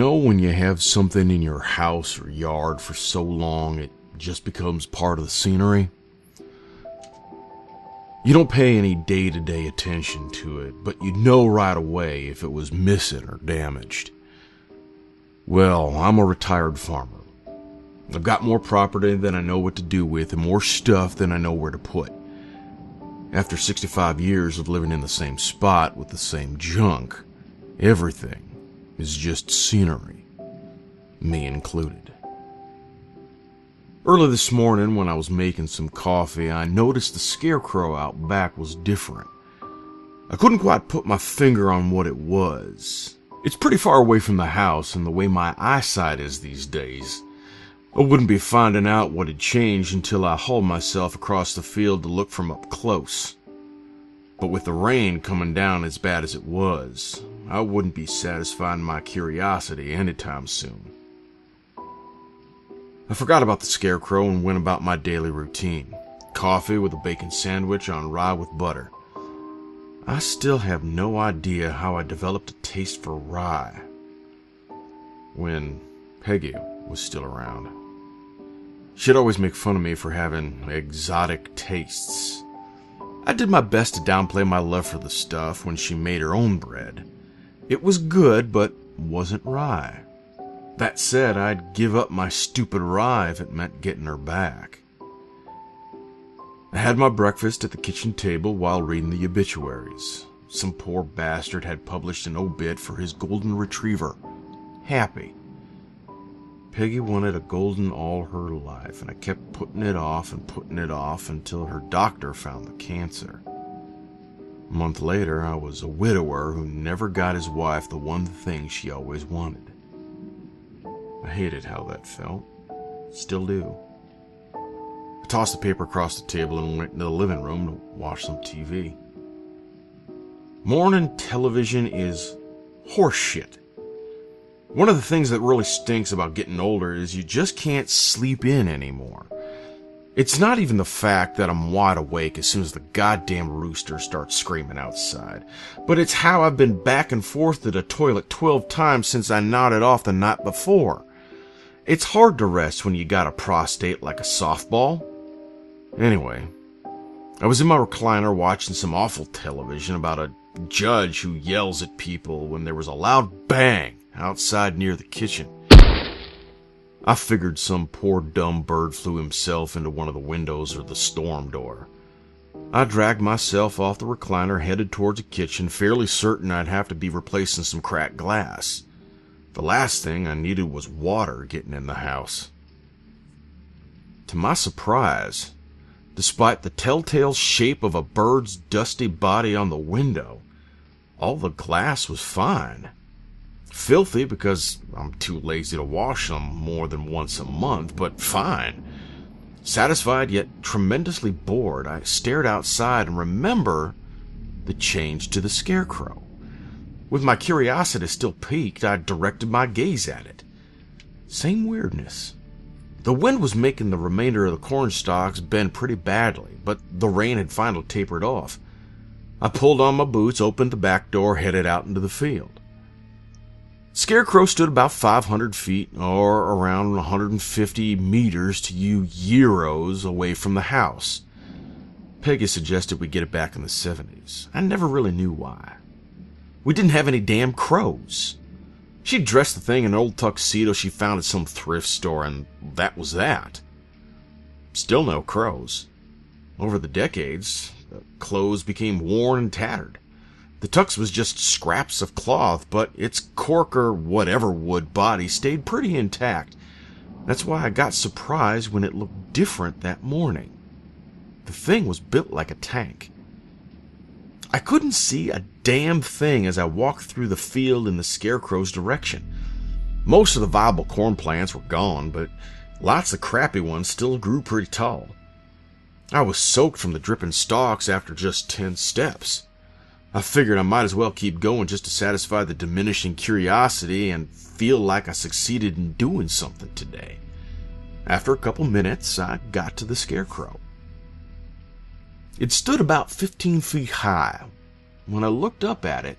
know when you have something in your house or yard for so long it just becomes part of the scenery? You don't pay any day-to-day attention to it, but you know right away if it was missing or damaged. Well, I'm a retired farmer. I've got more property than I know what to do with and more stuff than I know where to put. After 65 years of living in the same spot with the same junk, everything is just scenery, me included. Early this morning when I was making some coffee, I noticed the scarecrow out back was different. I couldn't quite put my finger on what it was. It's pretty far away from the house, and the way my eyesight is these days, I wouldn't be finding out what had changed until I hauled myself across the field to look from up close. But with the rain coming down as bad as it was, I wouldn't be satisfying my curiosity anytime soon. I forgot about the scarecrow and went about my daily routine. Coffee with a bacon sandwich on rye with butter. I still have no idea how I developed a taste for rye when Peggy was still around. She'd always make fun of me for having exotic tastes. I did my best to downplay my love for the stuff when she made her own bread. It was good, but wasn't rye. That said, I'd give up my stupid rye if it meant getting her back. I had my breakfast at the kitchen table while reading the obituaries. Some poor bastard had published an obit for his golden retriever, Happy. Peggy wanted a golden all her life, and I kept putting it off until her doctor found the cancer. A month later, I was a widower who never got his wife the one thing she always wanted. I hated how that felt. Still do. I tossed the paper across the table and went into the living room to watch some TV. Morning television is horseshit. One of the things that really stinks about getting older is you just can't sleep in anymore. It's not even the fact that I'm wide awake as soon as the goddamn rooster starts screaming outside, but it's how I've been back and forth to the toilet 12 times since I nodded off the night before. It's hard to rest when you got a prostate like a softball. Anyway, I was in my recliner watching some awful television about a judge who yells at people when there was a loud bang outside near the kitchen. I figured some poor dumb bird flew himself into one of the windows or the storm door. I dragged myself off the recliner, headed towards the kitchen, fairly certain I'd have to be replacing some cracked glass. The last thing I needed was water getting in the house. To my surprise, despite the telltale shape of a bird's dusty body on the window, all the glass was fine. Filthy because I'm too lazy to wash them more than once a month, but fine. Satisfied yet tremendously bored, I stared outside and remember the change to the scarecrow. With my curiosity still piqued, I directed my gaze at it. Same weirdness. The wind was making the remainder of the corn stalks bend pretty badly, but the rain had finally tapered off. I pulled on my boots, opened the back door, headed out into the field. Scarecrow stood about 500 feet, or around 150 meters to you gyros away from the house. Peggy suggested we get it back in the 70s. I never really knew why. We didn't have any damn crows. She dressed the thing in an old tuxedo she found at some thrift store, and that was that. Still no crows. Over the decades, the clothes became worn and tattered. The tux was just scraps of cloth, but its cork or whatever wood body stayed pretty intact. That's why I got surprised when it looked different that morning. The thing was built like a tank. I couldn't see a damn thing as I walked through the field in the scarecrow's direction. Most of the viable corn plants were gone, but lots of crappy ones still grew pretty tall. I was soaked from the dripping stalks after just 10 steps. I figured I might as well keep going just to satisfy the diminishing curiosity and feel like I succeeded in doing something today. After a couple minutes, I got to the scarecrow. It stood about 15 feet high. When I looked up at it,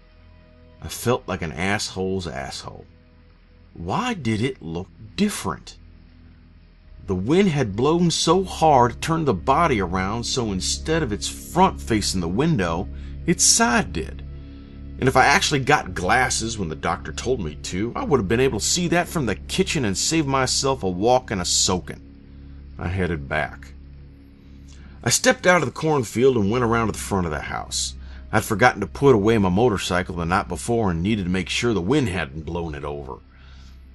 I felt like an asshole's asshole. Why did it look different? The wind had blown so hard it turned the body around, so instead of its front facing the window, its side did. And if I actually got glasses when the doctor told me to, I would have been able to see that from the kitchen and save myself a walk and a soaking. I headed back. I stepped out of the cornfield and went around to the front of the house. I'd forgotten to put away my motorcycle the night before and needed to make sure the wind hadn't blown it over.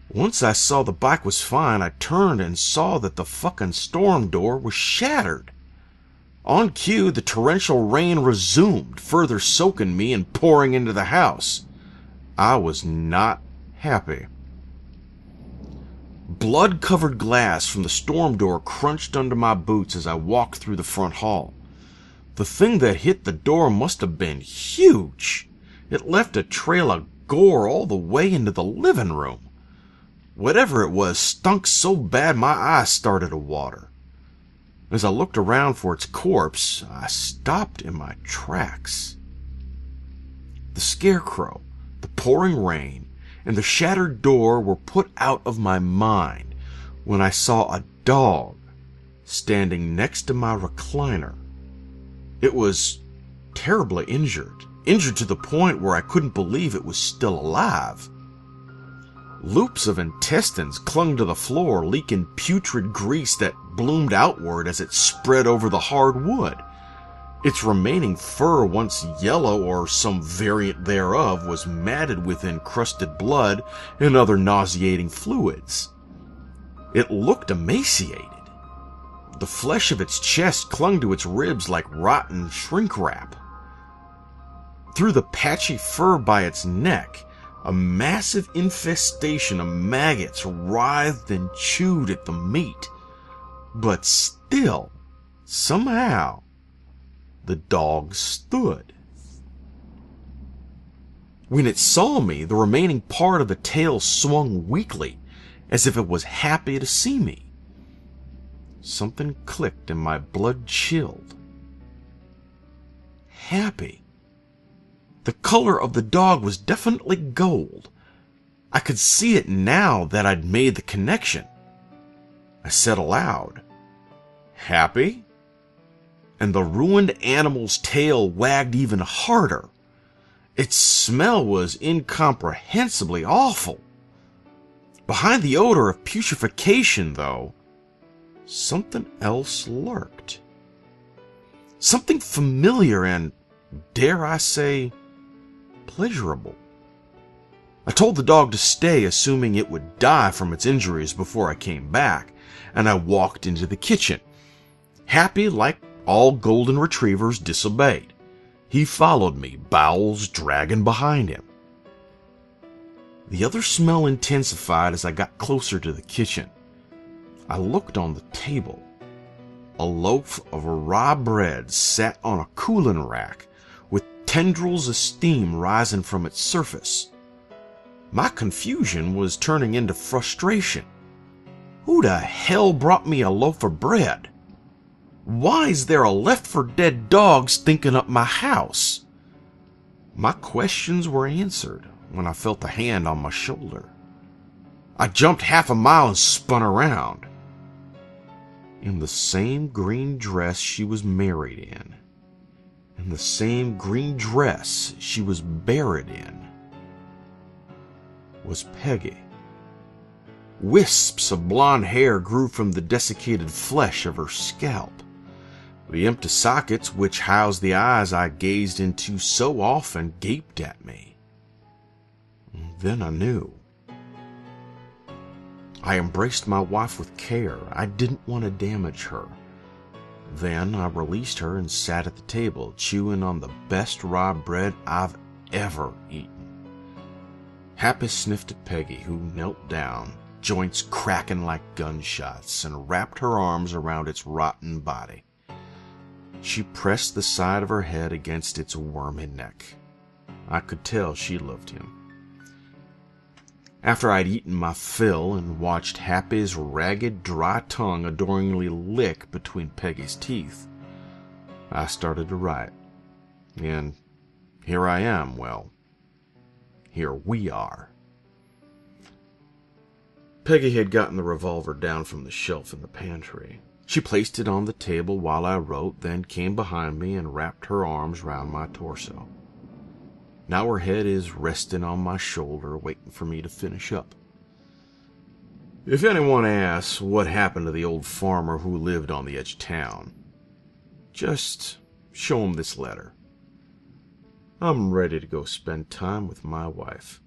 Once I saw the bike was fine, I turned and saw that the fucking storm door was shattered. On cue, the torrential rain resumed, further soaking me and pouring into the house. I was not happy. Blood-covered glass from the storm door crunched under my boots as I walked through the front hall. The thing that hit the door must have been huge. It left a trail of gore all the way into the living room. Whatever it was stunk so bad my eyes started to water. As I looked around for its corpse, I stopped in my tracks. The scarecrow, the pouring rain, and the shattered door were put out of my mind when I saw a dog standing next to my recliner. It was terribly injured to the point where I couldn't believe it was still alive. Loops of intestines clung to the floor, leaking putrid grease that bloomed outward as it spread over the hard wood. Its remaining fur, once yellow or some variant thereof, was matted with encrusted blood and other nauseating fluids. It looked emaciated. The flesh of its chest clung to its ribs like rotten shrink wrap. Through the patchy fur by its neck, a massive infestation of maggots writhed and chewed at the meat. But still, somehow, the dog stood. When it saw me, the remaining part of the tail swung weakly, as if it was happy to see me. Something clicked and my blood chilled. Happy. The color of the dog was definitely gold. I could see it now that I'd made the connection. I said aloud, "Happy?" And the ruined animal's tail wagged even harder. Its smell was incomprehensibly awful. Behind the odor of putrefaction, though, something else lurked. Something familiar and, dare I say, pleasurable. I told the dog to stay, assuming it would die from its injuries before I came back, and I walked into the kitchen. Happy, like all golden retrievers, disobeyed. He followed me, bowels dragging behind him. The other smell intensified as I got closer to the kitchen. I looked on the table. A loaf of rye bread sat on a cooling rack, with tendrils of steam rising from its surface. My confusion was turning into frustration. Who the hell brought me a loaf of bread? Why is there a left-for-dead dog stinking up my house? My questions were answered when I felt a hand on my shoulder. I jumped half a mile and spun around. In the same green dress she was married in the same green dress she was buried in, was Peggy. Wisps of blonde hair grew from the desiccated flesh of her scalp. The empty sockets which housed the eyes I gazed into so often gaped at me. Then I knew. I embraced my wife with care. I didn't want to damage her. Then I released her and sat at the table, chewing on the best rye bread I've ever eaten. Happy sniffed at Peggy, who knelt down, joints cracking like gunshots, and wrapped her arms around its rotten body. She pressed the side of her head against its wormy neck. I could tell she loved him. After I'd eaten my fill and watched Happy's ragged, dry tongue adoringly lick between Peggy's teeth, I started to write. And here I am, well, here we are. Peggy had gotten the revolver down from the shelf in the pantry. She placed it on the table while I wrote, then came behind me and wrapped her arms round my torso. Now her head is resting on my shoulder, waiting for me to finish up. If anyone asks what happened to the old farmer who lived on the edge of town, just show him this letter. I'm ready to go spend time with my wife.